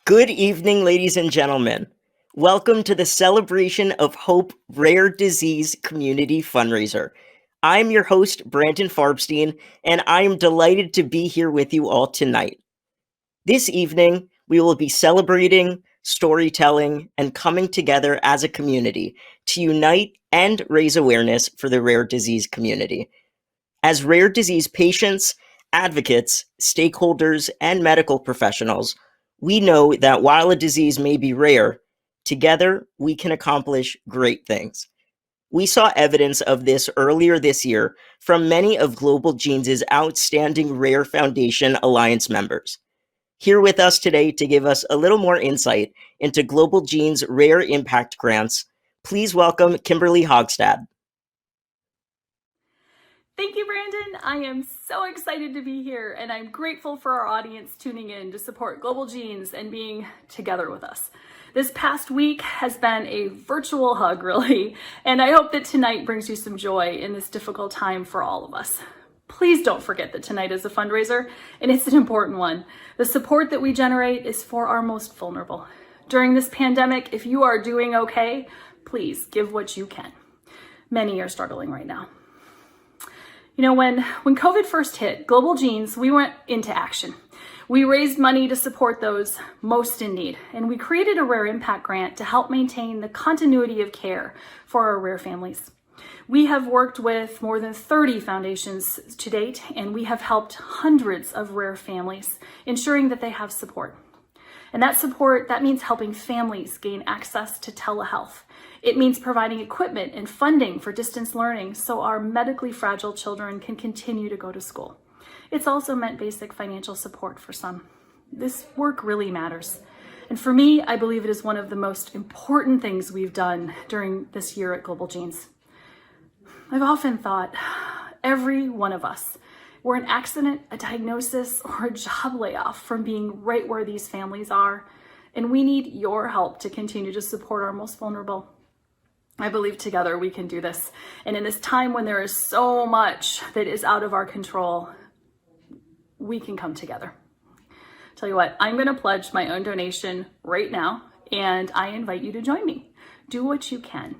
Good evening, ladies and gentlemen. Welcome to the Celebration of Hope Rare Disease Community Fundraiser. I'm your host, Brandon Farbstein, and I am delighted to be here with you all tonight. This evening, we will be celebrating, storytelling, and coming together as a community to unite and raise awareness for the rare disease community. As rare disease patients, advocates, stakeholders, and medical professionals, we know that while a disease may be rare, together we can accomplish great things. We saw evidence of this earlier this year from many of Global Genes' outstanding Rare Foundation Alliance members. Here with us today to give us a little more insight into Global Genes' Rare Impact Grants, please welcome Kimberly Hogstad. Thank you, Brandon. I am so excited to be here, and I'm grateful for our audience tuning in to support Global Genes and being together with us. This past week has been a virtual hug, really, and I hope that tonight brings you some joy in this difficult time for all of us. Please don't forget that tonight is a fundraiser, and it's an important one. The support that we generate is for our most vulnerable. During this pandemic, if you are doing okay, please give what you can. Many are struggling right now. You know, when COVID first hit, Global Genes, we went into action. We raised money to support those most in need, and we created a Rare Impact Grant to help maintain the continuity of care for our rare families. We have worked with more than 30 foundations to date, and we have helped hundreds of rare families, ensuring that they have support. And that support, that means helping families gain access to telehealth. It means providing equipment and funding for distance learning so our medically fragile children can continue to go to school. It's also meant basic financial support for some. This work really matters. And for me, I believe it is one of the most important things we've done during this year at Global Genes. I've often thought, every one of us, we're an accident, a diagnosis, or a job layoff from being right where these families are. And we need your help to continue to support our most vulnerable. I believe together we can do this. And in this time when there is so much that is out of our control, we can come together. Tell you what, I'm going to pledge my own donation right now, and I invite you to join me. Do what you can.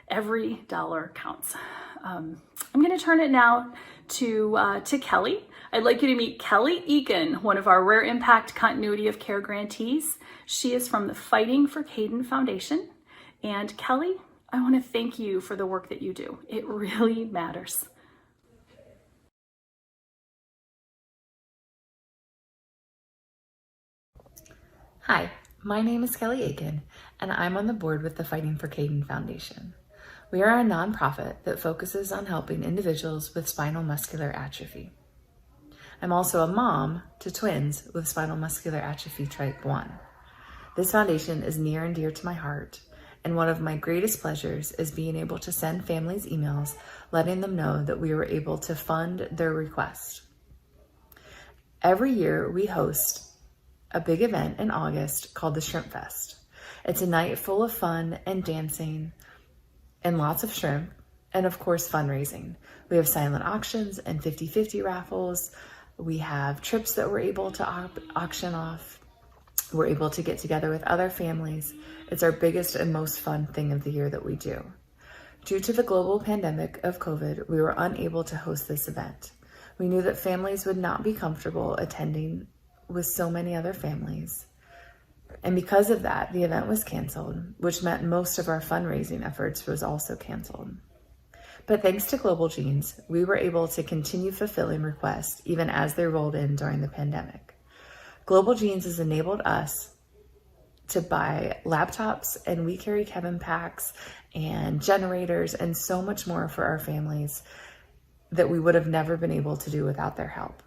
Every dollar counts. I'm going to turn it now to Kelly. I'd like you to meet Kelly Eakin, one of our Rare Impact Continuity of Care grantees. She is from the Fighting for Caden Foundation. And Kelly, I want to thank you for the work that you do. It really matters. Hi, my name is Kelly Aiken, and I'm on the board with the Fighting for Caden Foundation. We are a nonprofit that focuses on helping individuals with spinal muscular atrophy. I'm also a mom to twins with spinal muscular atrophy type 1. This foundation is near and dear to my heart, and one of my greatest pleasures is being able to send families emails letting them know that we were able to fund their request. Every year we host a big event in August called the Shrimp Fest. It's a night full of fun and dancing and lots of shrimp and of course fundraising. We have silent auctions and 50-50 raffles. We have trips that we're able to auction off. We're able to get together with other families. It's our biggest and most fun thing of the year that we do. Due to the global pandemic of COVID, we were unable to host this event. We knew that families would not be comfortable attending with so many other families. And because of that, the event was canceled, which meant most of our fundraising efforts was also canceled. But thanks to Global Genes, we were able to continue fulfilling requests even as they rolled in during the pandemic. Global Genes has enabled us to buy laptops and We Carry Kevin packs and generators and so much more for our families that we would have never been able to do without their help.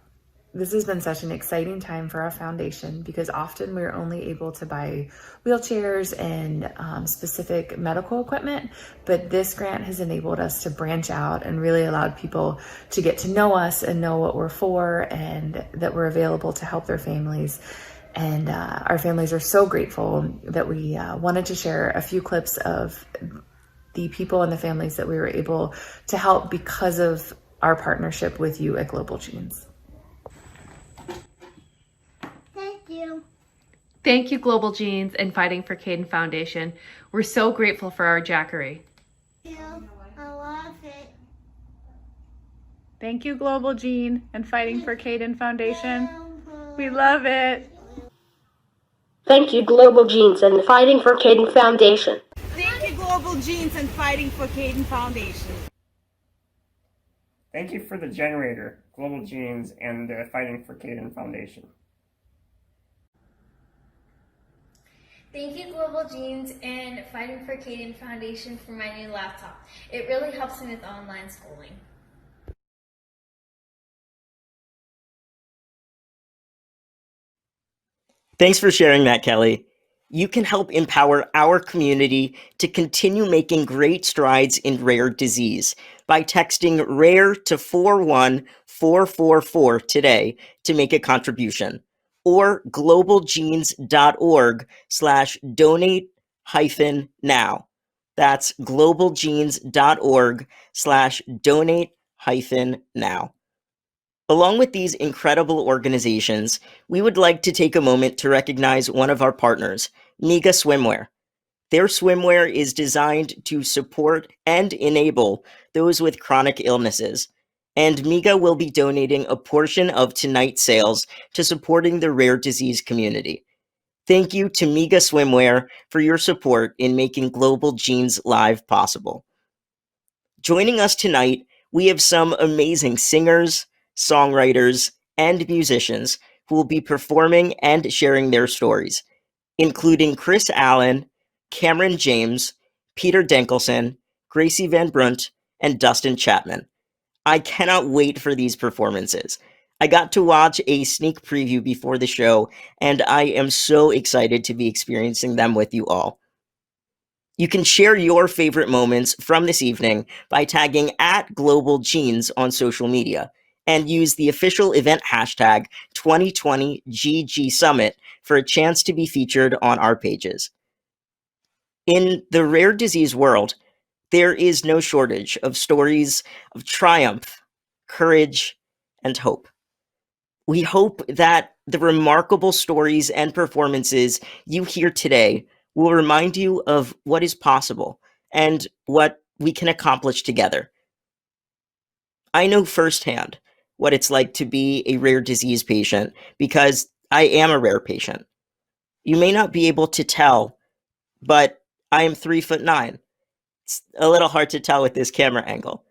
This has been such an exciting time for our foundation because often we're only able to buy wheelchairs and specific medical equipment, but this grant has enabled us to branch out and really allowed people to get to know us and know what we're for and that we're available to help their families. And our families are so grateful that we wanted to share a few clips of the people and the families that we were able to help because of our partnership with you at Global Genes. Thank you, Global Genes and Fighting for Caden Foundation. We're so grateful for our Jackery. I love it. Thank you, Global Gene and Fighting for Caden Foundation. We love it. Thank you, Global Genes and Fighting for Caden Foundation. Thank you, Global Genes and Fighting for Caden Foundation. Thank you for the generator, Global Genes, and the Fighting for Caden Foundation. Thank you, Global Genes and Fighting for Caden Foundation, for my new laptop. It really helps me with online schooling. Thanks for sharing that, Kelly. You can help empower our community to continue making great strides in rare disease by texting RARE to 41444 today to make a contribution, or globalgenes.org/donate-now. That's globalgenes.org/donate-now. Along with these incredible organizations, we would like to take a moment to recognize one of our partners, Miga Swimwear. Their swimwear is designed to support and enable those with chronic illnesses, and Miga will be donating a portion of tonight's sales to supporting the rare disease community. Thank you to Miga Swimwear for your support in making Global Genes Live possible. Joining us tonight, we have some amazing singers, songwriters, and musicians who will be performing and sharing their stories, including Chris Allen, Cameron James, Peter Denkelson, Gracie Van Brunt, and Dustin Chapman. I cannot wait for these performances. I got to watch a sneak preview before the show, and I am so excited to be experiencing them with you all. You can share your favorite moments from this evening by tagging @GlobalGenes on social media and use the official event hashtag 2020GG Summit for a chance to be featured on our pages. In the rare disease world, there is no shortage of stories of triumph, courage, and hope. We hope that the remarkable stories and performances you hear today will remind you of what is possible and what we can accomplish together. I know firsthand what it's like to be a rare disease patient because I am a rare patient. You may not be able to tell, but I am 3'9". It's a little hard to tell with this camera angle.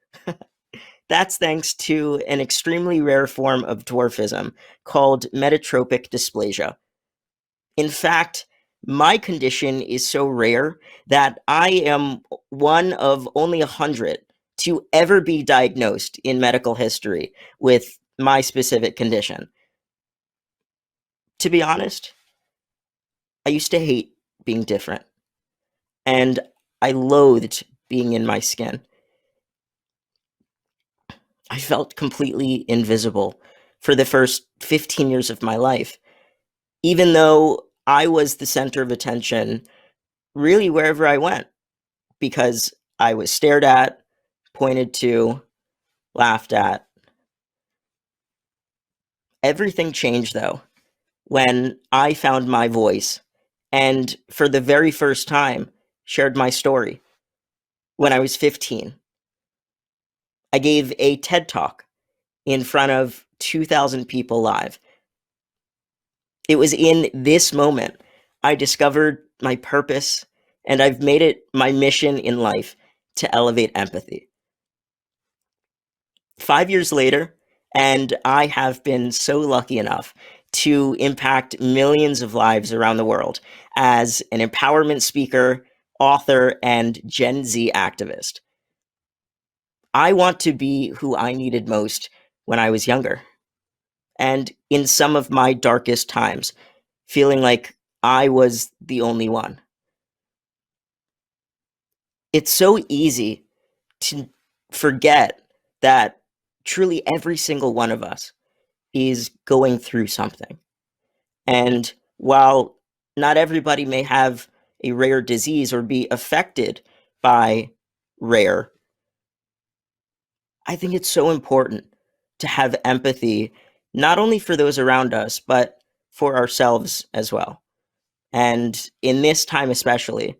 That's thanks to an extremely rare form of dwarfism called metatropic dysplasia. In fact, my condition is so rare that I am one of only 100 to ever be diagnosed in medical history with my specific condition. To be honest, I used to hate being different, and I loathed being in my skin. I felt completely invisible for the first 15 years of my life, even though I was the center of attention really wherever I went, because I was stared at, pointed to, laughed at. Everything changed, though, when I found my voice and, for the very first time, shared my story when I was 15. I gave a TED Talk in front of 2,000 people live. It was in this moment I discovered my purpose, and I've made it my mission in life to elevate empathy. 5 years later, and I have been so lucky enough to impact millions of lives around the world as an empowerment speaker, author, and Gen Z activist. I want to be who I needed most when I was younger, and in some of my darkest times, feeling like I was the only one. It's so easy to forget that truly every single one of us is going through something. And while not everybody may have a rare disease or be affected by rare, I think it's so important to have empathy, not only for those around us, but for ourselves as well. And in this time especially,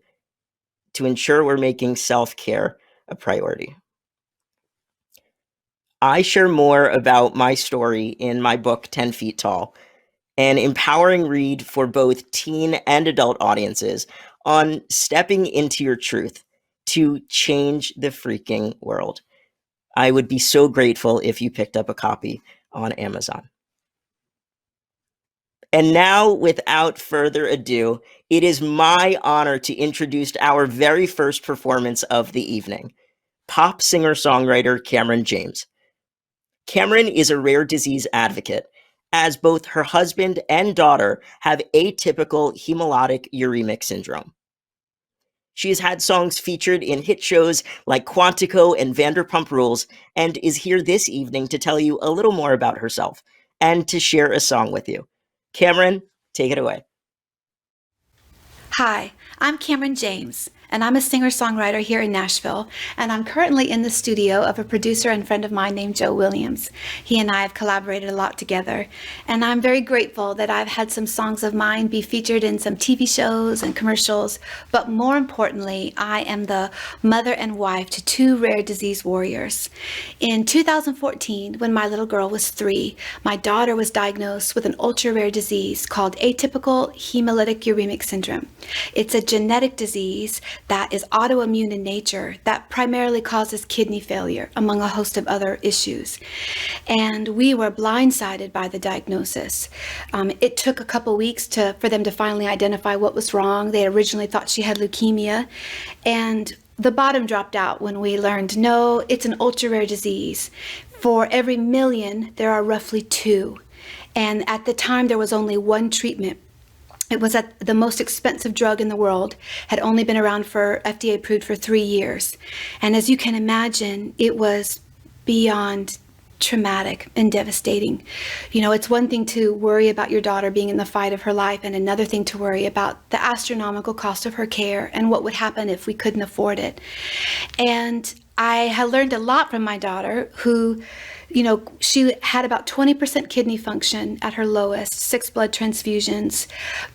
to ensure we're making self-care a priority. I share more about my story in my book, 10 Feet Tall, an empowering read for both teen and adult audiences on stepping into your truth to change the freaking world. I would be so grateful if you picked up a copy on Amazon. And now, without further ado, it is my honor to introduce our very first performance of the evening, pop singer-songwriter Cameron James. Cameron is a rare disease advocate, as both her husband and daughter have atypical hemolytic uremic syndrome. She has had songs featured in hit shows like Quantico and Vanderpump Rules, and is here this evening to tell you a little more about herself and to share a song with you. Cameron, take it away. Hi, I'm Cameron James, and I'm a singer-songwriter here in Nashville, and I'm currently in the studio of a producer and friend of mine named Joe Williams. He and I have collaborated a lot together, and I'm very grateful that I've had some songs of mine be featured in some TV shows and commercials, but more importantly, I am the mother and wife to 2 rare disease warriors. In 2014, when my little girl was 3, my daughter was diagnosed with an ultra-rare disease called atypical hemolytic uremic syndrome. It's a genetic disease that is autoimmune in nature that primarily causes kidney failure, among a host of other issues. And we were blindsided by the diagnosis. It took a couple weeks for them to finally identify what was wrong. They originally thought she had leukemia, and the bottom dropped out when we learned, no, it's an ultra-rare disease. For every million, there are roughly 2. And at the time, there was only 1 treatment. It was the most expensive drug in the world, had only been around for FDA approved for 3 years. And as you can imagine, it was beyond traumatic and devastating. You know, it's one thing to worry about your daughter being in the fight of her life, and another thing to worry about the astronomical cost of her care and what would happen if we couldn't afford it. And I had learned a lot from my daughter, who, you know, she had about 20% kidney function at her lowest, 6 blood transfusions.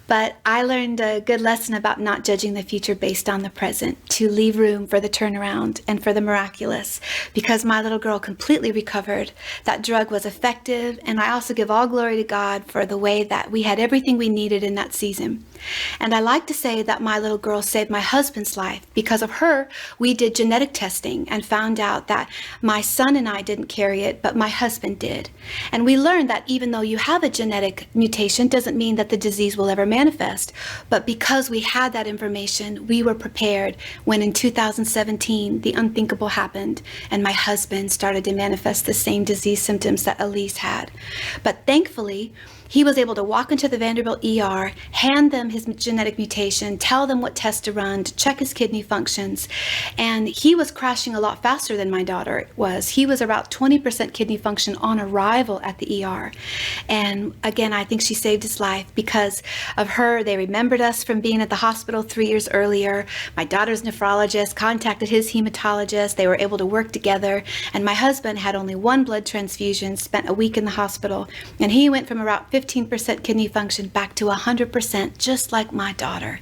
But I learned a good lesson about not judging the future based on the present, to leave room for the turnaround and for the miraculous. Because my little girl completely recovered, that drug was effective, and I also give all glory to God for the way that we had everything we needed in that season. And I like to say that my little girl saved my husband's life. Because of her, we did genetic testing and found out that my son and I didn't carry it, but my husband did. And we learned that even though you have a genetic mutation, doesn't mean that the disease will ever manifest. But because we had that information, we were prepared when in 2017, the unthinkable happened, and my husband started to manifest the same disease symptoms that Elise had. But thankfully, he was able to walk into the Vanderbilt ER, hand them his genetic mutation, tell them what tests to run, to check his kidney functions. And he was crashing a lot faster than my daughter was. He was about 20% kidney function on arrival at the ER. And again, I think she saved his life. Because of her, they remembered us from being at the hospital 3 years earlier. My daughter's nephrologist contacted his hematologist. They were able to work together. And my husband had only 1 blood transfusion, spent a week in the hospital, and he went from about 15% kidney function back to 100%, just like my daughter.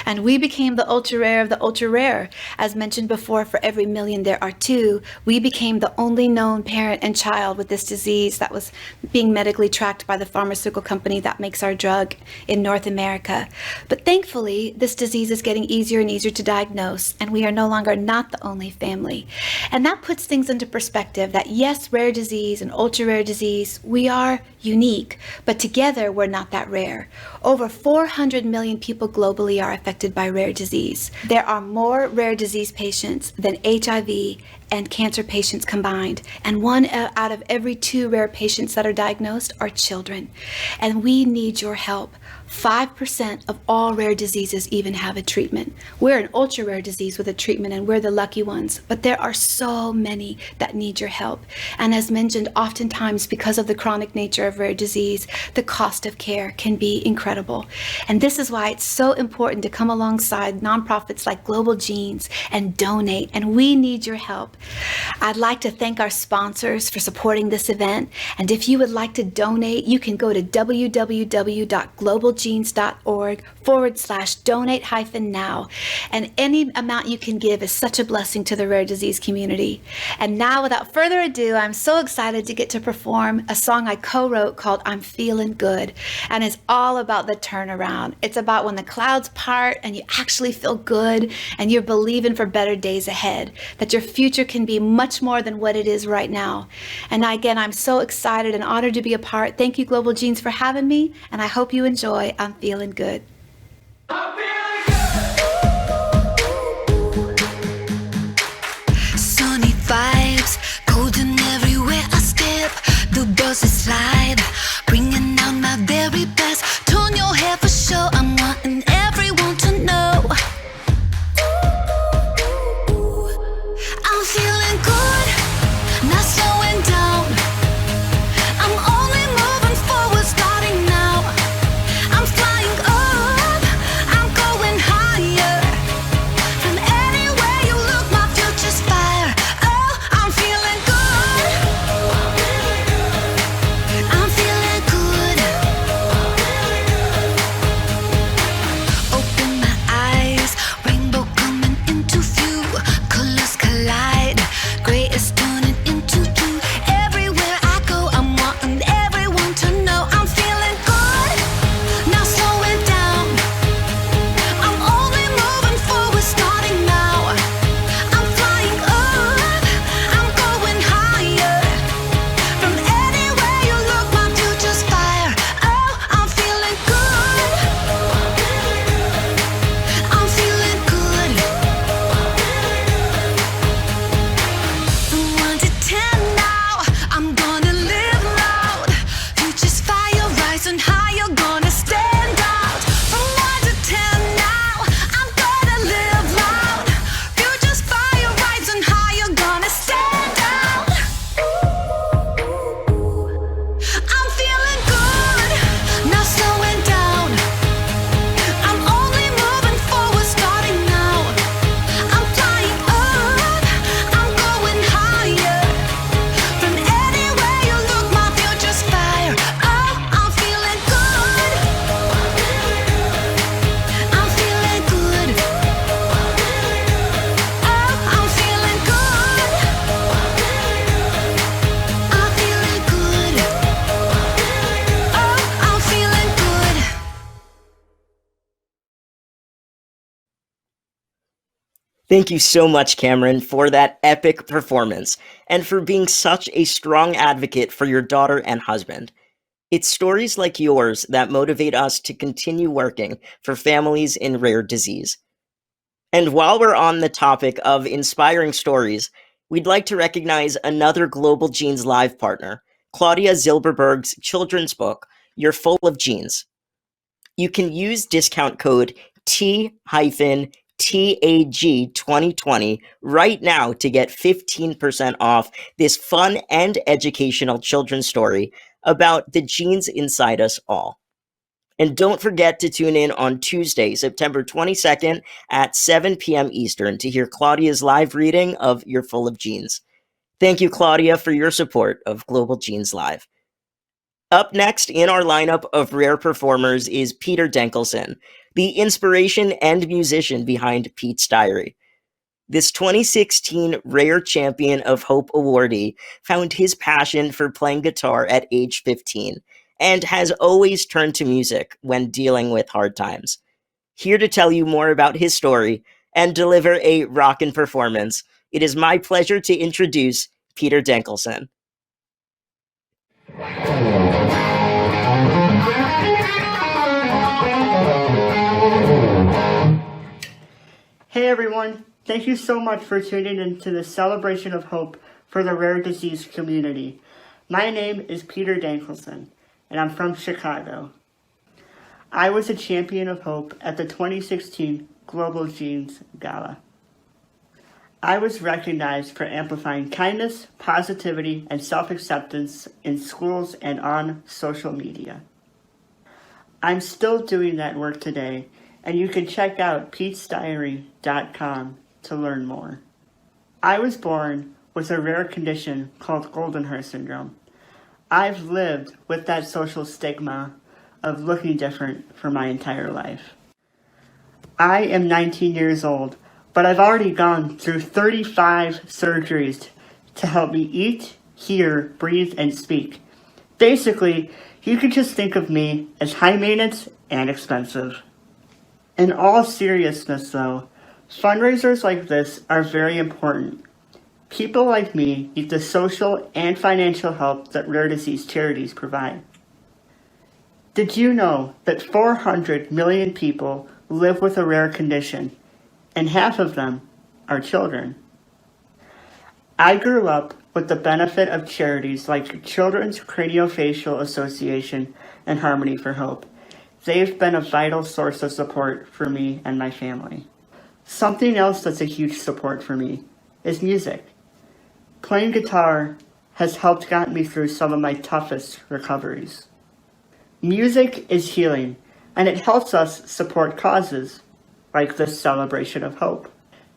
And we became the ultra rare of the ultra rare. As mentioned before, for every million there are 2. We became the only known parent and child with this disease that was being medically tracked by the pharmaceutical company that makes our drug in North America. But thankfully, this disease is getting easier and easier to diagnose, and we are no longer not the only family. And that puts things into perspective that yes, rare disease and ultra rare disease, we are unique, but together we're not that rare. Over 400 million people globally are affected by rare disease. There are more rare disease patients than HIV and cancer patients combined, and 1 out of every 2 rare patients that are diagnosed are children. And we need your help. 5% of all rare diseases even have a treatment. We're an ultra rare disease with a treatment, and we're the lucky ones, but there are so many that need your help. And as mentioned, oftentimes because of the chronic nature of rare disease, the cost of care can be incredible. incredible. And this is why it's so important to come alongside nonprofits like Global Genes and donate, and we need your help. I'd like to thank our sponsors for supporting this event, and if you would like to donate, you can go to www.globalgenes.org/donate-now, and any amount you can give is such a blessing to the rare disease community. And now, without further ado, I'm so excited to get to perform a song I co-wrote called I'm Feeling Good, and it's all about the turnaround. It's about when the clouds part and you actually feel good and you're believing for better days ahead, that your future can be much more than what it is right now. And again, I'm so excited and honored to be a part. Thank you, Global Genes, for having me, and I hope you enjoy I'm Feeling Good. Sunny vibes, golden everywhere I step. The buzz is live, bringing out my very best. Turn your head for sure, I'm wanting everyone to know. I'm feeling good, not slowing down. I'm only moving forward, starting now. I'm flying up, I'm going higher. From anywhere you look, my future's fire. Oh, I'm feeling good. I'm feeling good. Open my eyes, rainbow coming into view. Colors collide, gray is turning into blue. Everywhere I go, I'm wanting everyone to know. I'm feeling good, not slowing down. I'm only moving forward, starting now. I'm flying up, I'm going higher. From anywhere you look, my future's fire. Oh, I'm feeling good. I'm feeling good. From 1 to 10 now, I'm gonna live loud. Future's fire, rising higher, gonna stand out. From 1 to 10 now, I'm gonna live loud. Future's fire, rising higher, gonna stand out. I'm feeling good, not slowing down. I'm only moving forward, starting now. I'm flying up, I'm going higher. From anywhere you look, my future's fire. Oh, I'm feeling good. I'm feeling good. Oh, I'm feeling good. I'm feeling good. Oh, I'm feeling good. Thank you so much, Cameron, for that epic performance and for being such a strong advocate for your daughter and husband. It's stories like yours that motivate us to continue working for families in rare disease. And while we're on the topic of inspiring stories, we'd like to recognize another Global Genes Live partner, Claudia Zilberberg's children's book, You're Full of Genes. You can use discount code T-TAG2020 right now to get 15% off this fun and educational children's story about the genes inside us all. And don't forget to tune in on Tuesday, September 22nd at 7 p.m. Eastern to hear Claudia's live reading of You're Full of Genes. Thank you, Claudia, for your support of Global Genes Live. Up next in our lineup of rare performers is Peter Denkelson, the inspiration and musician behind Pete's Diary. This 2016 Rare Champion of Hope awardee found his passion for playing guitar at age 15 and has always turned to music when dealing with hard times. Here to tell you more about his story and deliver a rockin' performance, it is my pleasure to introduce Peter Denkelson. Hey everyone, thank you so much for tuning in to the Celebration of Hope for the Rare Disease community. My name is Peter Denkelson, and I'm from Chicago. I was a champion of hope at the 2016 Global Genes Gala. I was recognized for amplifying kindness, positivity, and self-acceptance in schools and on social media. I'm still doing that work today, and you can check out petesdiary.com to learn more. I was born with a rare condition called Goldenhar syndrome. I've lived with that social stigma of looking different for my entire life. I am 19 years old, but I've already gone through 35 surgeries to help me eat, hear, breathe, and speak. Basically, you could just think of me as high maintenance and expensive. In all seriousness though, fundraisers like this are very important. People like me need the social and financial help that rare disease charities provide. Did you know that 400 million people live with a rare condition, and half of them are children? I grew up with the benefit of charities like Children's Craniofacial Association and Harmony for Hope. They've been a vital source of support for me and my family. Something else that's a huge support for me is music. Playing guitar has helped get me through some of my toughest recoveries. Music is healing, and it helps us support causes like this celebration of hope.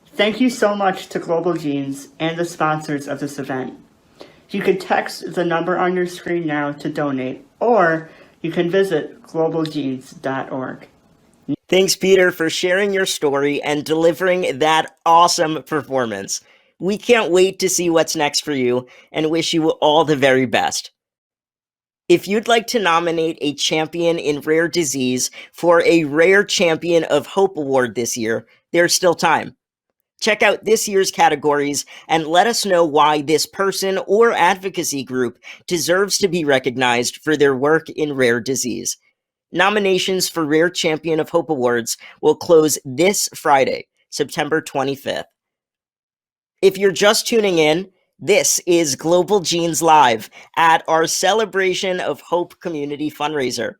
Thank you so much to Global Genes and the sponsors of this event. You can text the number on your screen now to donate, or you can visit globalgenes.org. Thanks, Peter, for sharing your story and delivering that awesome performance. We can't wait to see what's next for you and wish you all the very best. If you'd like to nominate a champion in rare disease for a Rare Champion of Hope Award this year, there's still time. Check out this year's categories and let us know why this person or advocacy group deserves to be recognized for their work in rare disease. Nominations for Rare Champion of Hope Awards will close this Friday, September 25th. If you're just tuning in, this is Global Genes Live at our Celebration of Hope community fundraiser.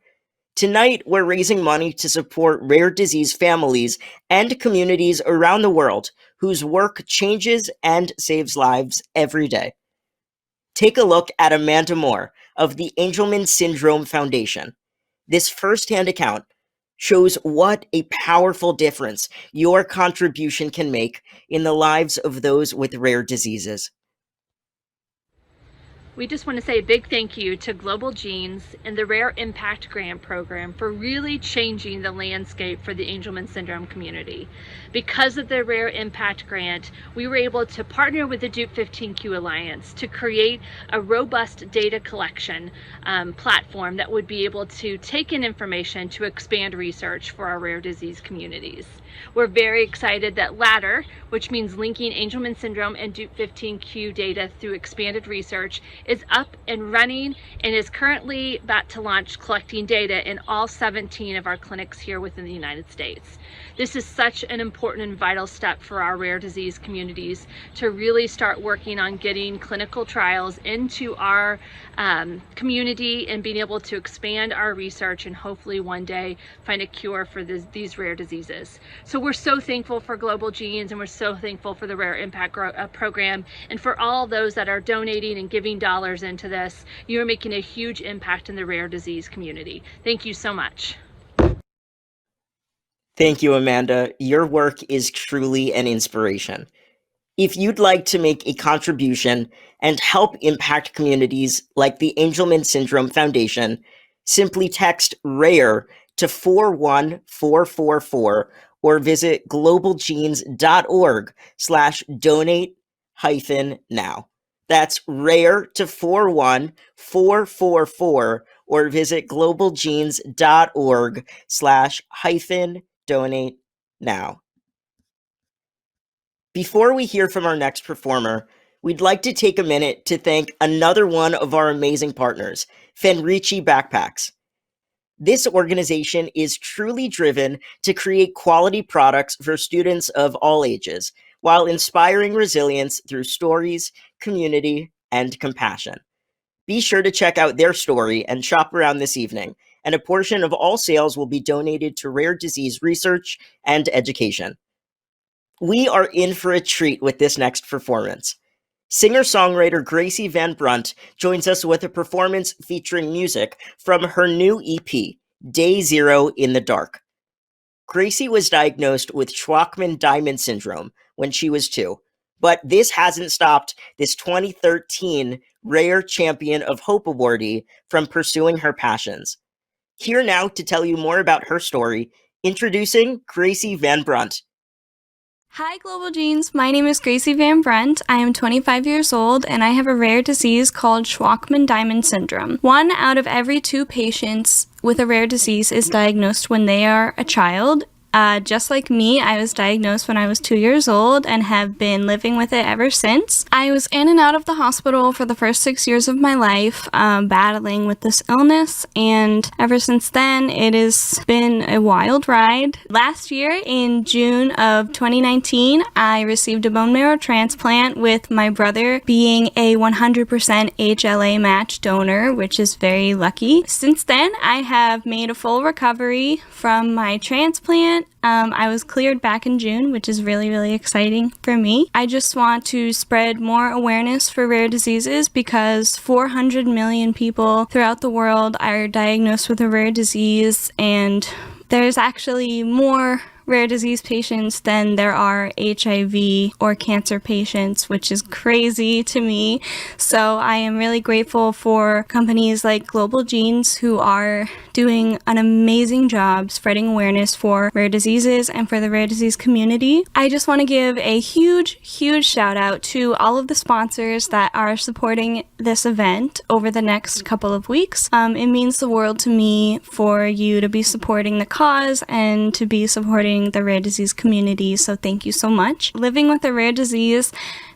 Tonight, we're raising money to support rare disease families and communities around the world whose work changes and saves lives every day. Take a look at Amanda Moore of the Angelman Syndrome Foundation. This firsthand account shows what a powerful difference your contribution can make in the lives of those with rare diseases. We just want to say a big thank you to Global Genes and the Rare Impact Grant Program for really changing the landscape for the Angelman syndrome community. Because of the Rare Impact Grant, we were able to partner with the Duke 15Q Alliance to create a robust data collection platform that would be able to take in information to expand research for our rare disease communities. We're very excited that LADDER, which means linking Angelman syndrome and Duke 15Q data through expanded research, is up and running and is currently about to launch collecting data in all 17 of our clinics here within the United States. This is such an important and vital step for our rare disease communities to really start working on getting clinical trials into our community and being able to expand our research and hopefully one day find a cure for these rare diseases. So we're so thankful for Global Genes and we're so thankful for the Rare Impact Program and for all those that are donating and giving dollars into this. You are making a huge impact in the rare disease community. Thank you so much. Thank you, Amanda. Your work is truly an inspiration. If you'd like to make a contribution and help impact communities like the Angelman Syndrome Foundation, simply text RARE to 41444 or visit globalgenes.org/donate-now. That's RARE to 41444 or visit globalgenes.org/donate-now. Before we hear from our next performer, we'd like to take a minute to thank another one of our amazing partners, Fenrici Backpacks. This organization is truly driven to create quality products for students of all ages, while inspiring resilience through stories, community, and compassion. Be sure to check out their story and shop around this evening, and a portion of all sales will be donated to rare disease research and education. We are in for a treat with this next performance. Singer-songwriter Gracie Van Brunt joins us with a performance featuring music from her new EP, Day Zero in the Dark. Gracie was diagnosed with Shwachman-Diamond syndrome when she was 2, but this hasn't stopped this 2013 Rare Champion of Hope awardee from pursuing her passions. Here now to tell you more about her story, introducing Gracie Van Brunt. Hi Global Genes, my name is Gracie Van Brunt. I am 25 years old and I have a rare disease called Shwachman-Diamond syndrome. 1 out of every 2 patients with a rare disease is diagnosed when they are a child. Just like me, I was diagnosed when I was 2 years old and have been living with it ever since. I was in and out of the hospital for the first 6 years of my life, battling with this illness, and ever since then, it has been a wild ride. Last year, in June of 2019, I received a bone marrow transplant, with my brother being a 100% HLA match donor, which is very lucky. Since then, I have made a full recovery from my transplant. I was cleared back in June, which is really, really exciting for me. I just want to spread more awareness for rare diseases because 400 million people throughout the world are diagnosed with a rare disease, and there's actually more rare disease patients than there are HIV or cancer patients, which is crazy to me. So I am really grateful for companies like Global Genes, who are doing an amazing job spreading awareness for rare diseases and for the rare disease community. I just want to give a huge, huge shout out to all of the sponsors that are supporting this event over the next couple of weeks. It means the world to me for you to be supporting the cause and to be supporting the rare disease community, so thank you so much. Living with a rare disease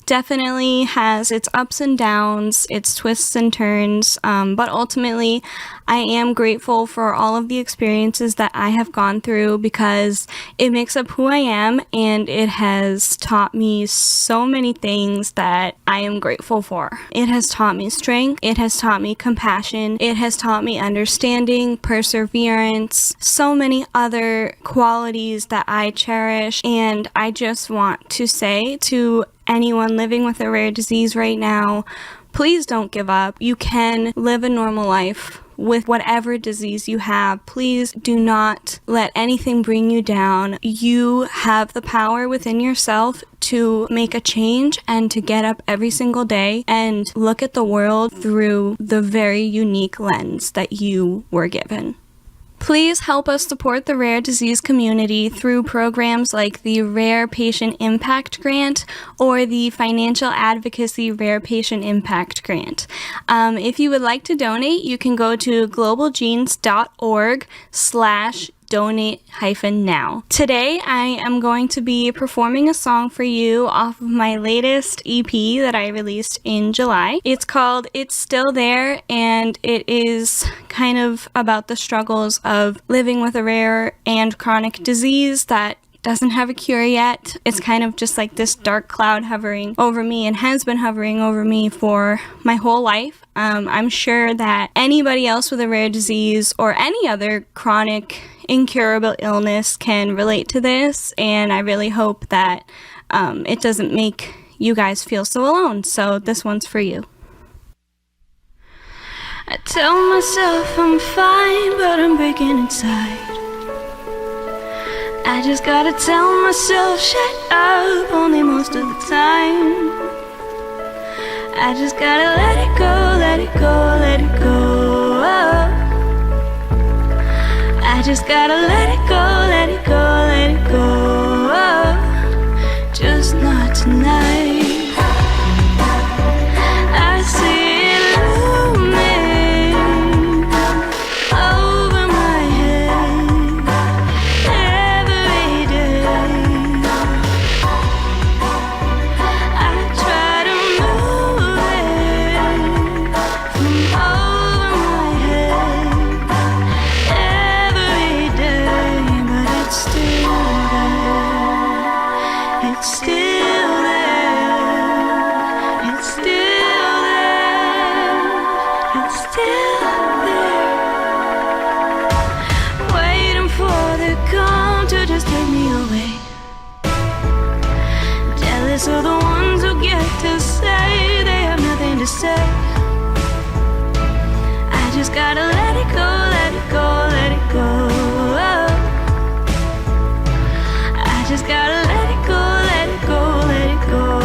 definitely has its ups and downs, its twists and turns, but ultimately I am grateful for all of the experiences that I have gone through because it makes up who I am, and it has taught me so many things that I am grateful for. It has taught me strength, it has taught me compassion, it has taught me understanding, perseverance, so many other qualities that I cherish, and I just want to say to anyone living with a rare disease right now, please don't give up. You can live a normal life with whatever disease you have. Please do not let anything bring you down. You have the power within yourself to make a change and to get up every single day and look at the world through the very unique lens that you were given. Please help us support the rare disease community through programs like the Rare Patient Impact Grant or the Financial Advocacy Rare Patient Impact Grant. If you would like to donate, you can go to globalgenes.org/donate-now. Today, I am going to be performing a song for you off of my latest EP that I released in July. It's called It's Still There, and it is kind of about the struggles of living with a rare and chronic disease that doesn't have a cure yet. It's kind of just like this dark cloud hovering over me and has been hovering over me for my whole life. I'm sure that anybody else with a rare disease or any other chronic incurable illness can relate to this, and I really hope that it doesn't make you guys feel so alone. So this one's for you. I tell myself I'm fine, but I'm breaking inside. I just gotta tell myself shut up only most of the time. I just gotta let it go, let it go, let it go. I just gotta let it go, let it go, let it go. Just not tonight. I see it looming over my head every day. I try to move it from over my head every day, but it's still there. It's still there. It's still there. It's still there. Waiting for the calm to just take me away. Jealous of the ones who get to say they have nothing to say. I just gotta let it go, let it go, let it go. I just gotta let it go, let it go, let it go.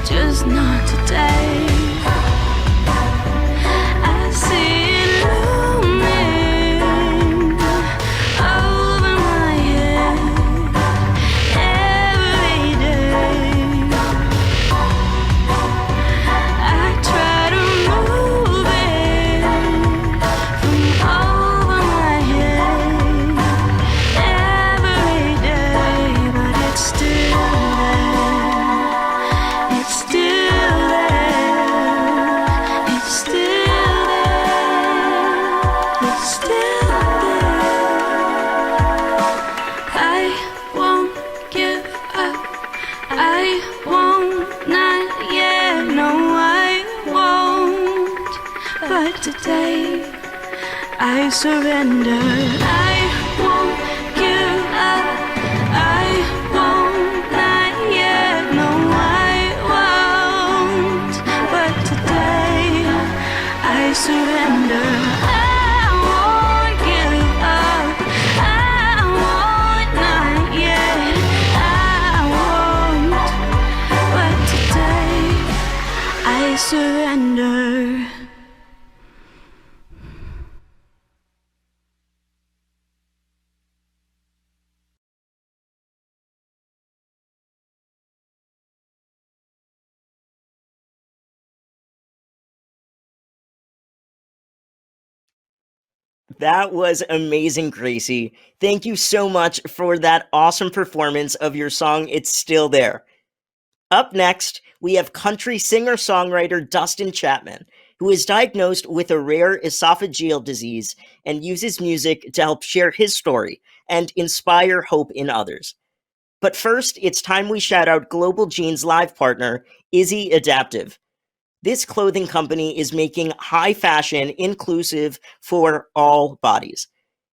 Just not today. I see it looming over my head every day. I try to move it from over my head every day, but it's still there. It's still there. It's still there. It's still there. I won't give up. I won't, not yet. No, I won't. But today I surrender. I won't give up. I won't, not yet. No, I won't. But today I surrender. I won't give up. I won't, not yet. I won't. But today I surrender. That was amazing, Gracie. Thank you so much for that awesome performance of your song, It's Still There. Up next, we have country singer-songwriter Dustin Chapman, who is diagnosed with a rare esophageal disease and uses music to help share his story and inspire hope in others. But first, it's time we shout out Global Jeans' live partner, Izzy Adaptive. This clothing company is making high fashion inclusive for all bodies.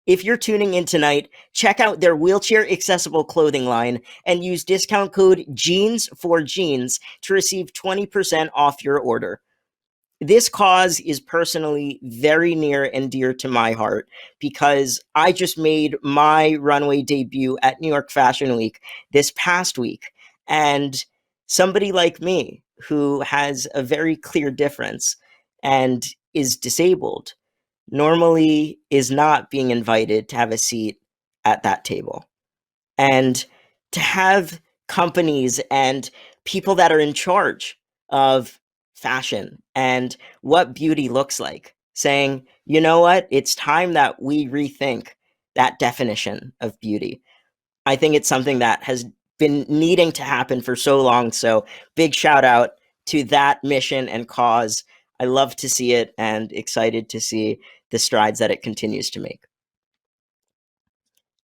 If you're tuning in tonight, check out their wheelchair accessible clothing line and use discount code JEANS4JEANS to receive 20% off your order. This cause is personally very near and dear to my heart because I just made my runway debut at New York Fashion Week this past week, and somebody like me who has a very clear difference and is disabled normally is not being invited to have a seat at that table. And to have companies and people that are in charge of fashion and what beauty looks like saying, you know what, it's time that we rethink that definition of beauty. I think it's something that has been needing to happen for so long. So big shout out to that mission and cause. I love to see it and excited to see the strides that it continues to make.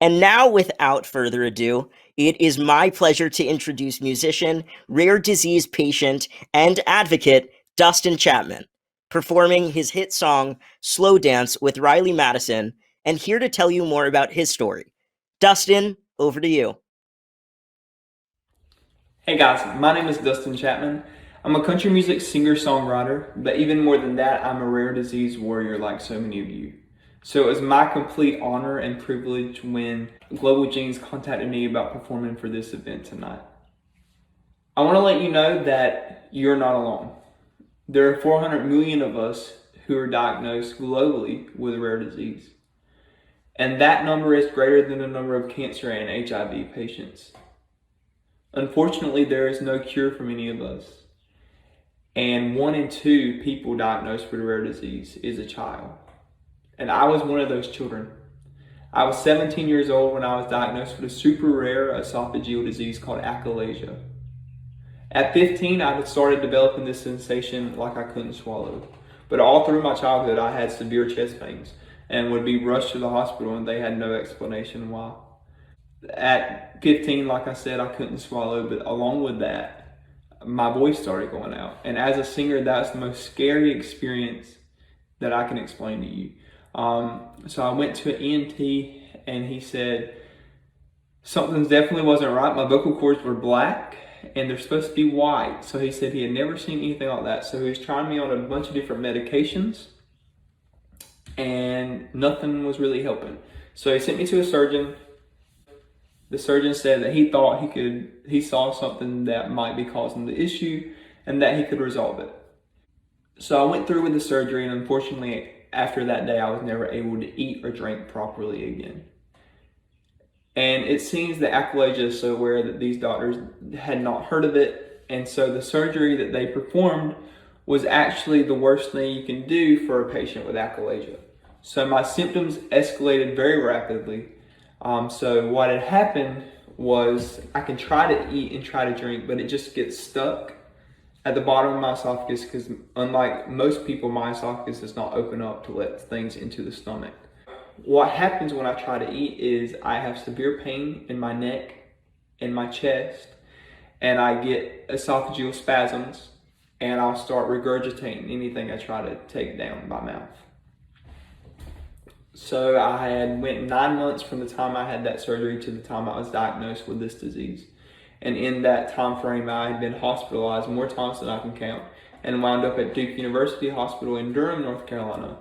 And now, without further ado, it is my pleasure to introduce musician, rare disease patient, and advocate Dustin Chapman, performing his hit song, Slow Dance with Riley Madison, and here to tell you more about his story. Dustin, over to you. Hey guys, my name is Dustin Chapman. I'm a country music singer-songwriter, but even more than that, I'm a rare disease warrior like so many of you. So it was my complete honor and privilege when Global Jeans contacted me about performing for this event tonight. I want to let you know that you're not alone. There are 400 million of us who are diagnosed globally with a rare disease. And that number is greater than the number of cancer and HIV patients. Unfortunately, there is no cure for many of us. And 1 in 2 people diagnosed with a rare disease is a child. And I was one of those children. I was 17 years old when I was diagnosed with a super rare esophageal disease called achalasia. At 15, I had started developing this sensation like I couldn't swallow. But all through my childhood, I had severe chest pains and would be rushed to the hospital and they had no explanation why. At 15, like I said, I couldn't swallow, but along with that, my voice started going out. And as a singer, that's the most scary experience that I can explain to you. So I went to an ENT and he said, something definitely wasn't right. My vocal cords were black and they're supposed to be white. So he said he had never seen anything like that. So he was trying me on a bunch of different medications and nothing was really helping. So he sent me to a surgeon The surgeon said that he thought he saw something that might be causing the issue and that he could resolve it. So I went through with the surgery, and unfortunately after that day I was never able to eat or drink properly again. And it seems that achalasia is so rare that these doctors had not heard of it, and so the surgery that they performed was actually the worst thing you can do for a patient with achalasia. So my symptoms escalated very rapidly. So what had happened was I can try to eat and try to drink, but it just gets stuck at the bottom of my esophagus because unlike most people, my esophagus does not open up to let things into the stomach. What happens when I try to eat is I have severe pain in my neck and my chest, and I get esophageal spasms, and I'll start regurgitating anything I try to take down by mouth. So I had went 9 months from the time I had that surgery to the time I was diagnosed with this disease. And in that time frame, I had been hospitalized more times than I can count, and wound up at Duke University Hospital in Durham, North Carolina,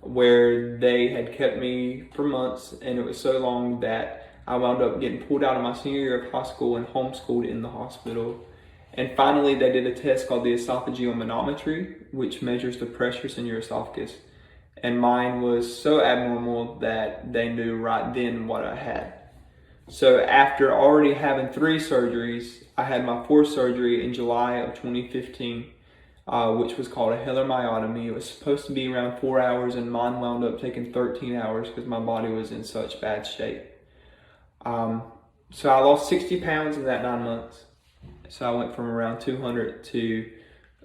where they had kept me for months, and it was so long that I wound up getting pulled out of my senior year of high school and homeschooled in the hospital. And finally, they did a test called the esophageal manometry, which measures the pressures in your esophagus. And mine was so abnormal that they knew right then what I had. So after already having 3 surgeries, I had my 4th surgery in July of 2015, which was called a hilar myotomy. It was supposed to be around 4 hours, and mine wound up taking 13 hours because my body was in such bad shape. So I lost 60 pounds in that 9 months. So I went from around 200 to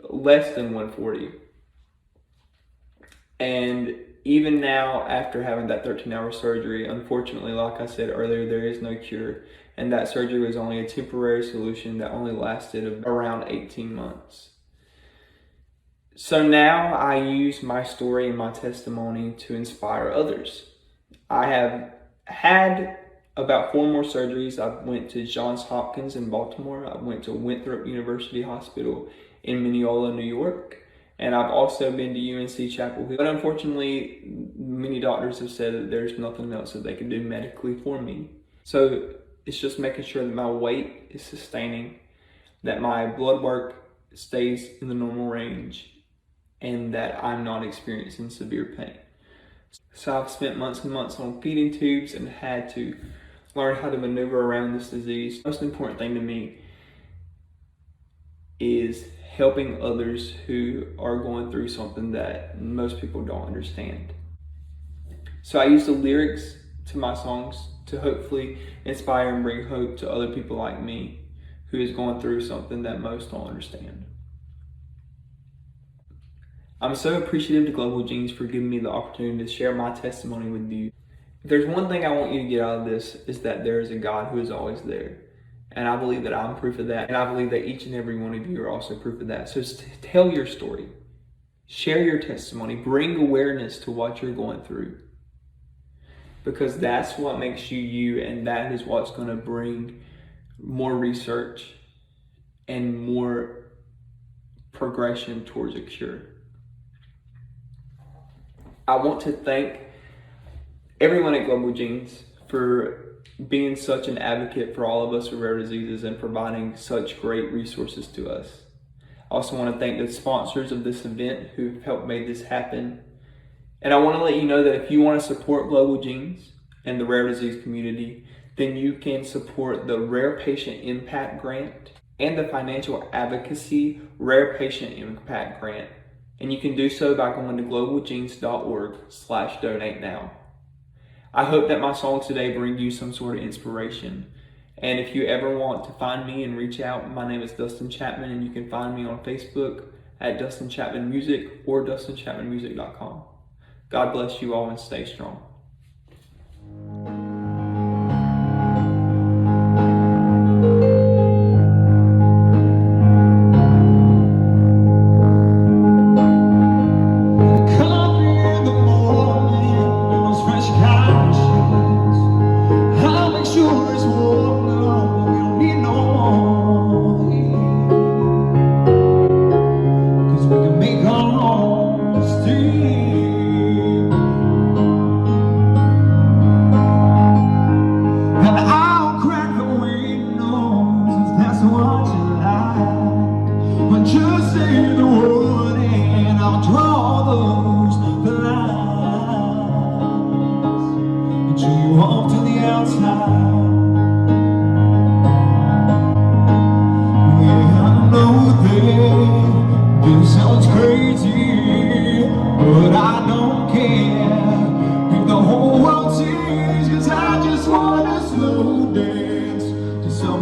less than 140. And even now, after having that 13-hour surgery, unfortunately, like I said earlier, there is no cure. And that surgery was only a temporary solution that only lasted around 18 months. So now I use my story and my testimony to inspire others. I have had about 4 more surgeries. I went to Johns Hopkins in Baltimore. I went to Winthrop University Hospital in Mineola, New York. And I've also been to UNC Chapel Hill. But unfortunately, many doctors have said that there's nothing else that they can do medically for me. So it's just making sure that my weight is sustaining, that my blood work stays in the normal range, and that I'm not experiencing severe pain. So I've spent months and months on feeding tubes and had to learn how to maneuver around this disease. The most important thing to me is helping others who are going through something that most people don't understand. So I use the lyrics to my songs to hopefully inspire and bring hope to other people like me who is going through something that most don't understand. I'm so appreciative to Global Genes for giving me the opportunity to share my testimony with you. If there's one thing I want you to get out of this, is that there is a God who is always there. And I believe that I'm proof of that. And I believe that each and every one of you are also proof of that. So tell your story. Share your testimony. Bring awareness to what you're going through. Because that's what makes you you, and that is what's going to bring more research and more progression towards a cure. I want to thank everyone at Global Genes for being such an advocate for all of us with rare diseases and providing such great resources to us. I also want to thank the sponsors of this event who have helped make this happen. And I want to let you know that if you want to support Global Genes and the rare disease community, then you can support the Rare Patient Impact Grant and the Financial Advocacy Rare Patient Impact Grant. And you can do so by going to globalgenes.org/donate now. I hope that my songs today bring you some sort of inspiration. And if you ever want to find me and reach out, my name is Dustin Chapman, and you can find me on Facebook at Dustin Chapman Music or DustinChapmanMusic.com. God bless you all and stay strong.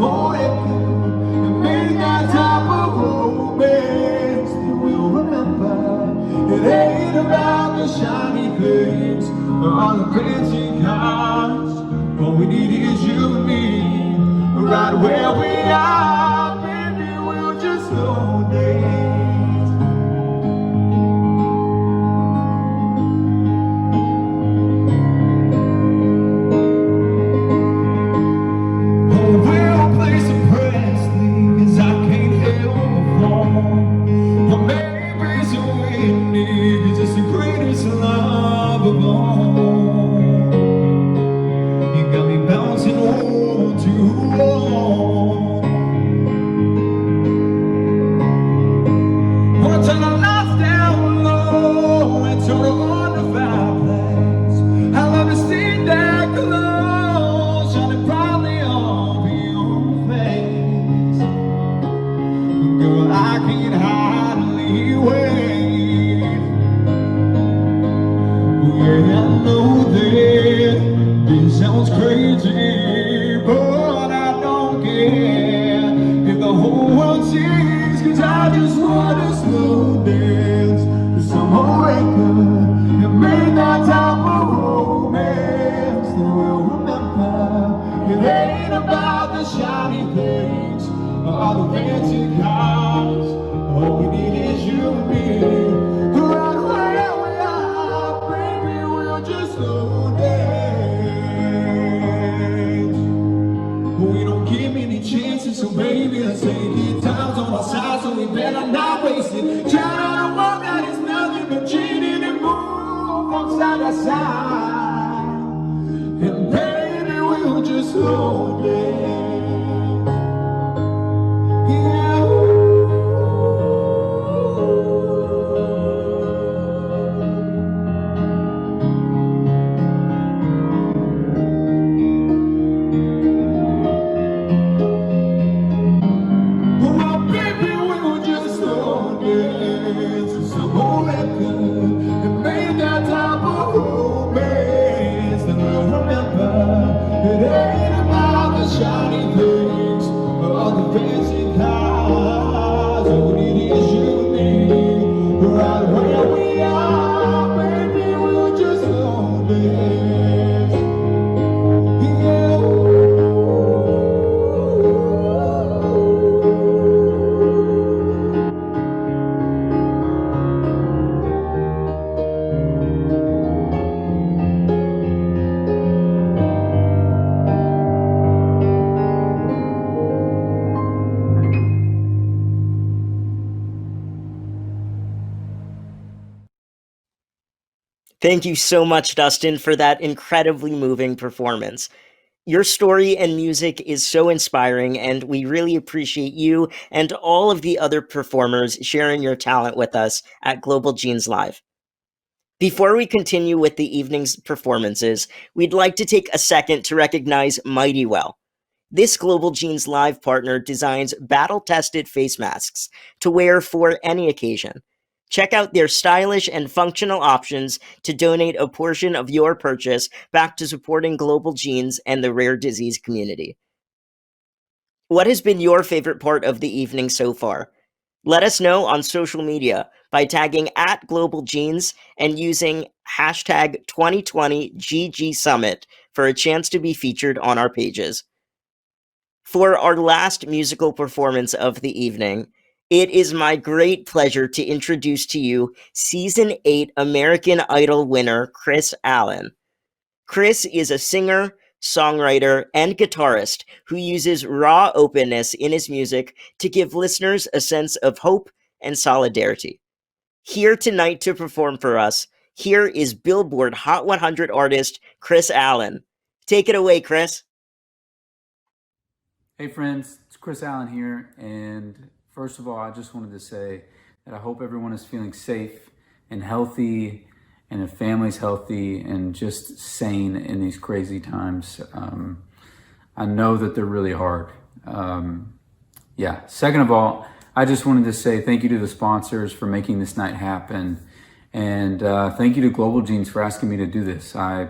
more that good. And make that type of romance that we'll remember. It ain't about the shiny things or the fancy cars. All we need is you and me, right where we are. Baby, we'll just slow dance. Oh, we'll play some Presley, 'cause I can't help but fall. Or maybe some Whitney, 'cause it's the greatest love of all. You got me bouncing wall to wall. Wanna turn the lights down low and turn on the fireplace. I love to see that glow shining brightly on your face. Girl, I can't hardly wait. Yeah, I know that this sounds crazy, but I don't care if the whole world sees, 'cause I just wanna slow dance to some old record and make that type of romance that we'll remember. It ain't about the shiny things or the fancy cars. All we need is you and me, right where we are. Baby, we'll just slow dance. We don't give many chances, so baby, let's take it. Time's on our side, so we better not waste it. Try to walk that is nothing but cheating and move from side to side. And baby, we'll just slow dance. Yeah. Well, baby, we'll just slow dance to some old record and make that type of romance that we'll remember. It ain't about the shiny things or the fancy cars. All we need is you and me, right where we are. Baby, we'll just slow dance. Yeah. Thank you so much, Dustin, for that incredibly moving performance. Your story and music is so inspiring, and we really appreciate you and all of the other performers sharing your talent with us at Global Genes Live. Before we continue with the evening's performances, we'd like to take a second to recognize Mighty Well. This Global Genes Live partner designs battle-tested face masks to wear for any occasion. Check out their stylish and functional options to donate a portion of your purchase back to supporting Global Genes and the rare disease community. What has been your favorite part of the evening so far? Let us know on social media by tagging @GlobalGenes and using hashtag 2020GG Summit for a chance to be featured on our pages. For our last musical performance of the evening, it is my great pleasure to introduce to you Season 8 American Idol winner, Chris Allen. Chris is a singer, songwriter, and guitarist who uses raw openness in his music to give listeners a sense of hope and solidarity. Here tonight to perform for us, here is Billboard Hot 100 artist Chris Allen. Take it away, Chris. Hey friends, it's Chris Allen here, and first of all, I just wanted to say that I hope everyone is feeling safe and healthy, and if family's healthy and just sane in these crazy times. I know that they're really hard. Second of all, I just wanted to say thank you to the sponsors for making this night happen, and thank you to Global Genes for asking me to do this. I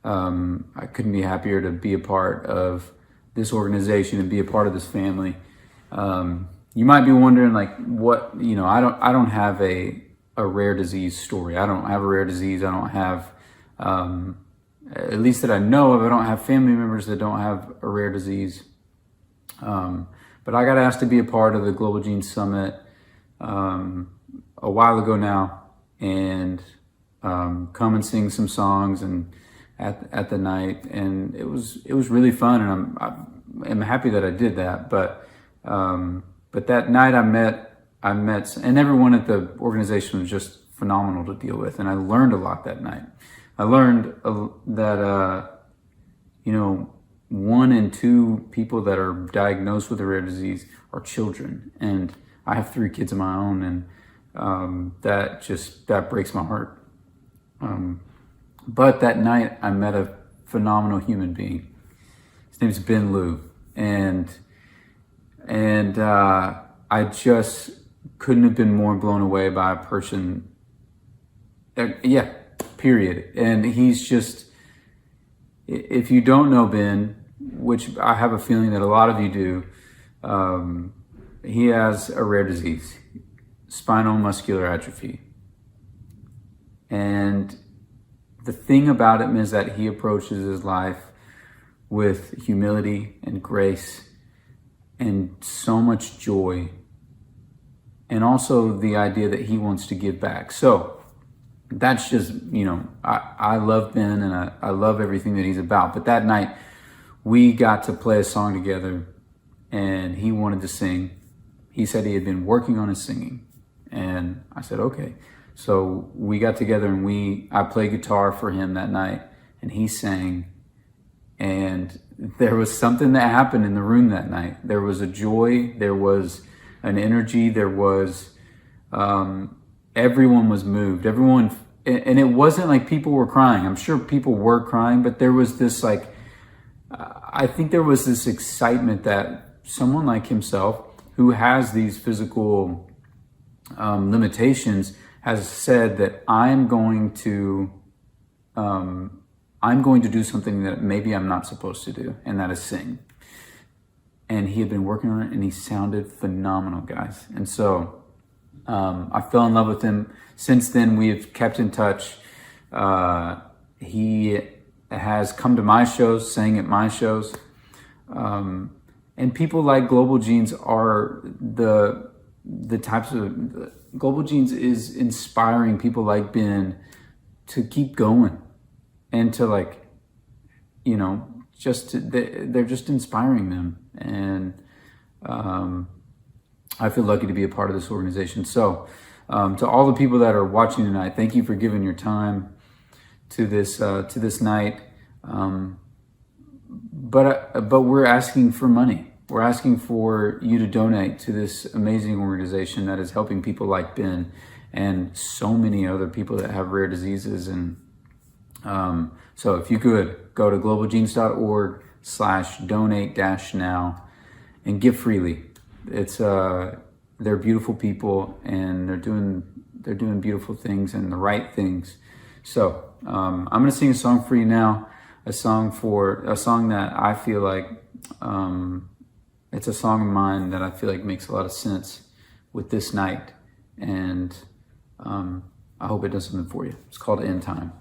couldn't be happier to be a part of this organization and be a part of this family. You might be wondering, like, what, you know, I don't have a rare disease story. I don't have a rare disease. I don't have, at least that I know of, I don't have family members that don't have a rare disease. But I got asked to be a part of the Global Genes Summit a while ago now, and come and sing some songs and at the night, and it was really fun, and I'm happy that I did that. But that night I met, and everyone at the organization was just phenomenal to deal with, and I learned a lot that night. I learned that you know, 1 in 2 people that are diagnosed with a rare disease are children, and I have 3 kids of my own, and that breaks my heart. But that night I met a phenomenal human being. His name's Ben Liu, and I just couldn't have been more blown away by a person. Period. And he's just, if you don't know Ben, which I have a feeling that a lot of you do, he has a rare disease, spinal muscular atrophy. And the thing about him is that he approaches his life with humility and grace and so much joy, and also the idea that he wants to give back. So that's just, you know, I love Ben, and I love everything that he's about. But that night we got to play a song together, and he wanted to sing. He said he had been working on his singing, and I said, okay. So we got together, and I played guitar for him that night, and he sang. And there was something that happened in the room that night. There was a joy, there was an energy, there was, everyone was moved. Everyone, and it wasn't like people were crying. I'm sure people were crying, but there was this, like, I think there was this excitement that someone like himself, who has these physical limitations, has said that I'm going to do something that maybe I'm not supposed to do, and that is sing. And he had been working on it, and he sounded phenomenal, guys. And so I fell in love with him. Since then, we have kept in touch. He has come to my shows, sang at my shows. And people like Global Genes are the types of, Global Genes is inspiring people like Ben to keep going, and to, like, you know, they're just inspiring them. And I feel lucky to be a part of this organization. So to all the people that are watching tonight, thank you for giving your time to this night. But we're asking for money. We're asking for you to donate to this amazing organization that is helping people like Ben and so many other people that have rare diseases. And so if you could, go to globalgenes.org/donate-now and give freely. It's they're beautiful people, and they're doing beautiful things and the right things. So I'm gonna sing a song for you now, a song that I feel like it's a song of mine that I feel like makes a lot of sense with this night, and I hope it does something for you. It's called End Time.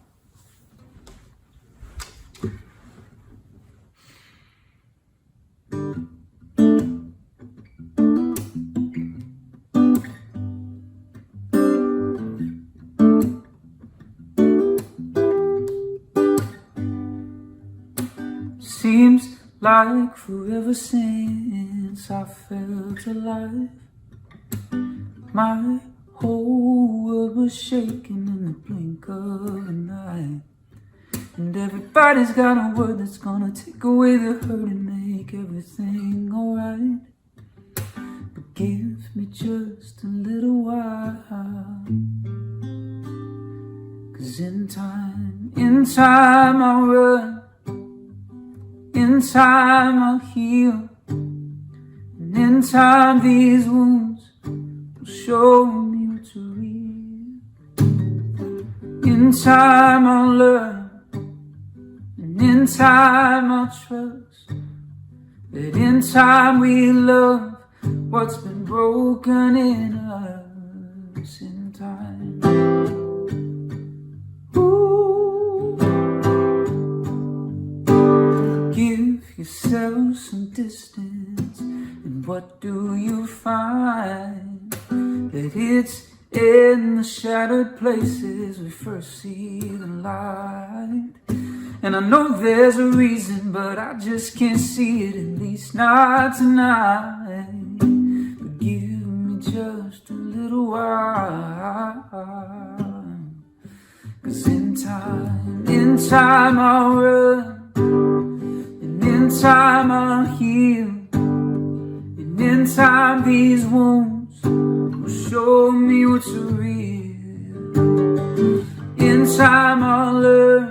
Seems like forever since I felt alive. My whole world was shaking in the blink of an eye. And everybody's got a word that's gonna take away the hurt and make everything alright. But give me just a little while, 'cause in time I'll run, in time I'll heal, and in time these wounds will show me what's real. In time I'll learn, and in time I'll trust that in time we love what's been broken in us in time. Ooh. Give yourself some distance, and what do you find? That it's in the shattered places we first see the light. And I know there's a reason, but I just can't see it, at least not tonight. But give me just a little while, 'cause in time I'll run, and in time I'll heal, and in time these wounds will show me what's real. In time I'll learn,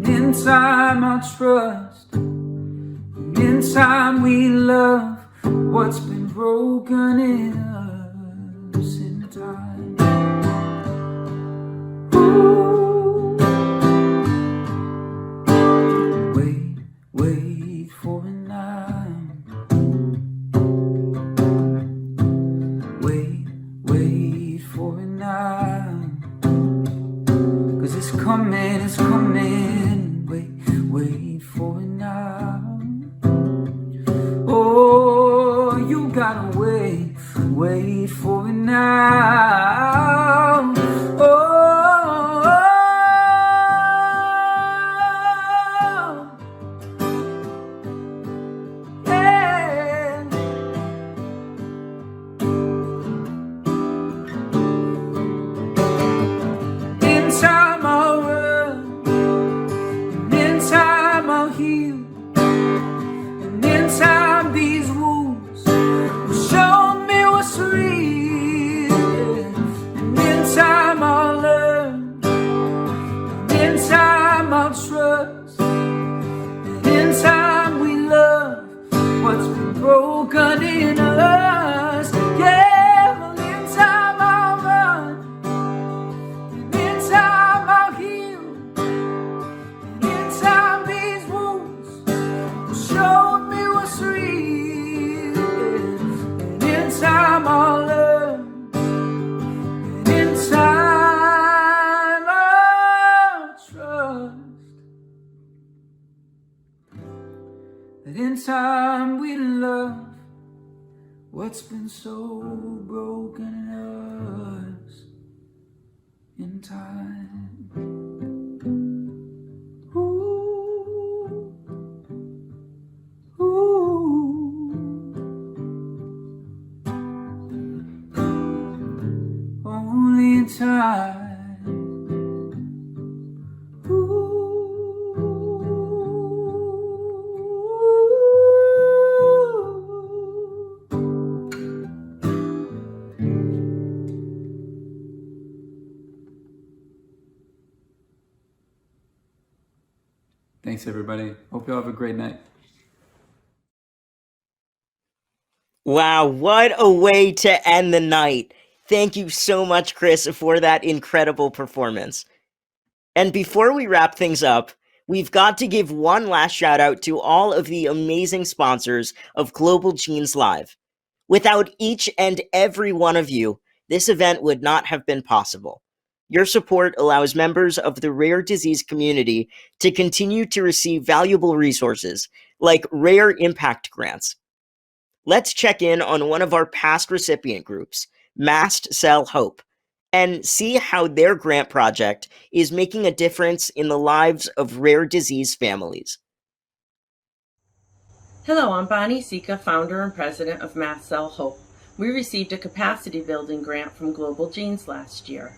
in time I'll trust, and in time we love what's been broken in us in time. Ooh. Wait for it now. Wait for it now. 'Cause it's coming, it's coming. Wait for it now. Oh, you gotta wait for it now. Oh, yeah. In time I'll run, in time I'll heal, and in time these wounds will show me what's real. And in time I'll learn, and in time I'll trust, and in time we love what's been broken in us. Yeah, well, in time I'll run, and in time I'll heal, in time these wounds will show me what's real. And in time I'll learn, and in time I'll trust, that in time we love what's been so broken in us in time. Only in time. Thanks, everybody. Hope you all have a great night. Wow, what a way to end the night. Thank you so much, Chris, for that incredible performance. And before we wrap things up, we've got to give one last shout out to all of the amazing sponsors of Global Genes Live. Without each and every one of you, this event would not have been possible. Your support allows members of the rare disease community to continue to receive valuable resources like rare impact grants. Let's check in on one of our past recipient groups, Mast Cell Hope, and see how their grant project is making a difference in the lives of rare disease families. Hello, I'm Bonnie Sika, founder and president of Mast Cell Hope. We received a capacity building grant from Global Genes last year.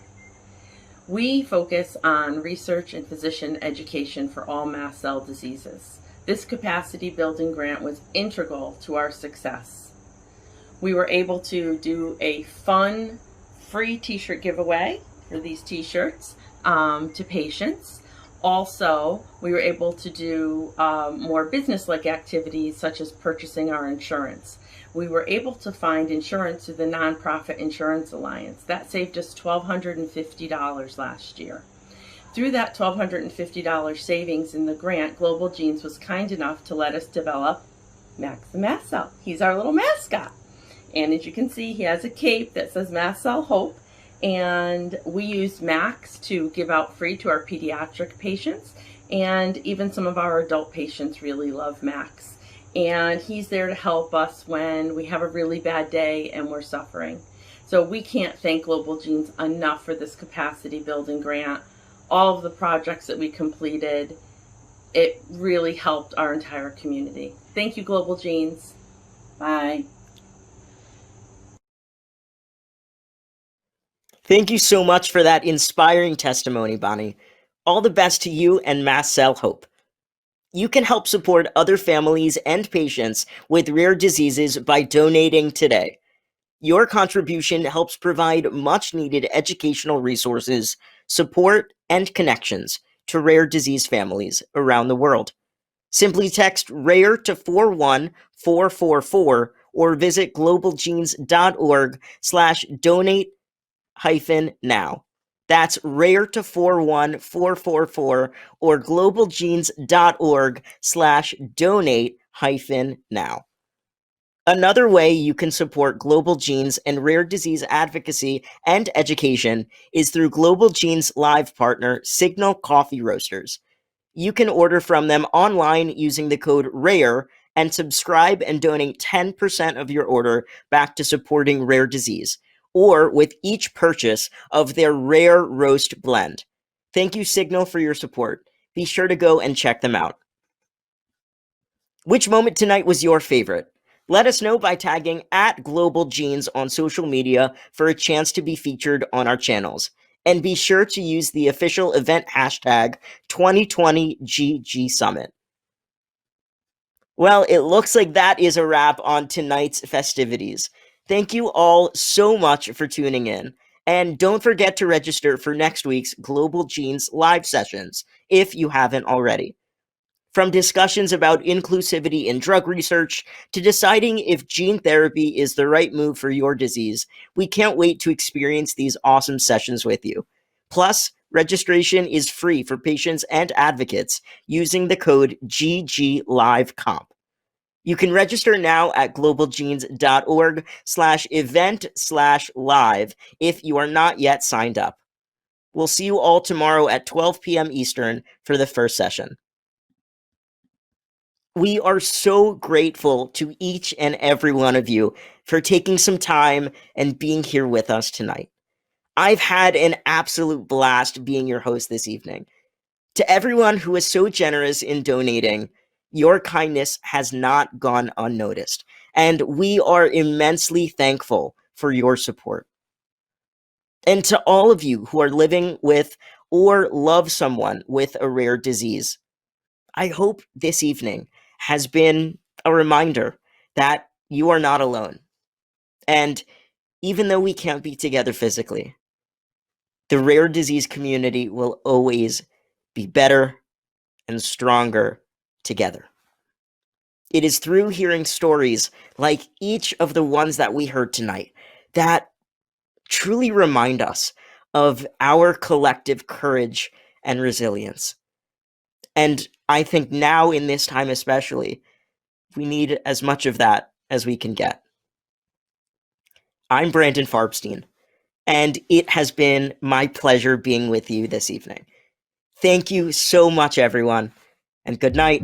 We focus on research and physician education for all mast cell diseases. This capacity building grant was integral to our success. We were able to do a fun, free t-shirt giveaway for these t-shirts to patients. Also, we were able to do more business-like activities such as purchasing our insurance. We were able to find insurance through the Nonprofit Insurance Alliance. That saved us $1,250 last year. Through that $1,250 savings in the grant, Global Genes was kind enough to let us develop Max the Mast Cell. He's our little mascot. And as you can see, he has a cape that says Mast Cell Hope. And we used Max to give out free to our pediatric patients. And even some of our adult patients really love Max. And he's there to help us when we have a really bad day and we're suffering. So we can't thank Global Genes enough for this capacity building grant. All of the projects that we completed, it really helped our entire community. Thank you, Global Genes. Bye. Thank you so much for that inspiring testimony, Bonnie. All the best to you and Mast Cell Hope. You can help support other families and patients with rare diseases by donating today. Your contribution helps provide much-needed educational resources, support, and connections to rare disease families around the world. Simply text RARE to 41444 or visit globalgenes.org/donate-now. That's RARE to 41444 or globalgenes.org/donate-now. Another way you can support Global Genes and rare disease advocacy and education is through Global Genes' live partner, Signal Coffee Roasters. You can order from them online using the code RARE and subscribe and donate 10% of your order back to supporting rare disease, or with each purchase of their Rare Roast Blend. Thank you, Signal, for your support. Be sure to go and check them out. Which moment tonight was your favorite? Let us know by tagging @GlobalGenes on social media for a chance to be featured on our channels. And be sure to use the official event hashtag 2020GG Summit. Well, it looks like that is a wrap on tonight's festivities. Thank you all so much for tuning in. And don't forget to register for next week's Global Genes live sessions, if you haven't already. From discussions about inclusivity in drug research to deciding if gene therapy is the right move for your disease, we can't wait to experience these awesome sessions with you. Plus, registration is free for patients and advocates using the code GGLiveComp. You can register now at globalgenes.org/event/live if you are not yet signed up. We'll see you all tomorrow at 12 p.m. Eastern for the first session. We are so grateful to each and every one of you for taking some time and being here with us tonight. I've had an absolute blast being your host this evening. To everyone who is so generous in donating, your kindness has not gone unnoticed, and we are immensely thankful for your support. And to all of you who are living with or love someone with a rare disease, I hope this evening has been a reminder that you are not alone. And even though we can't be together physically, the rare disease community will always be better and stronger together. It is through hearing stories like each of the ones that we heard tonight that truly remind us of our collective courage and resilience. And I think now, in this time especially, we need as much of that as we can get. I'm Brandon Farbstein, and it has been my pleasure being with you this evening. Thank you so much, everyone, and good night.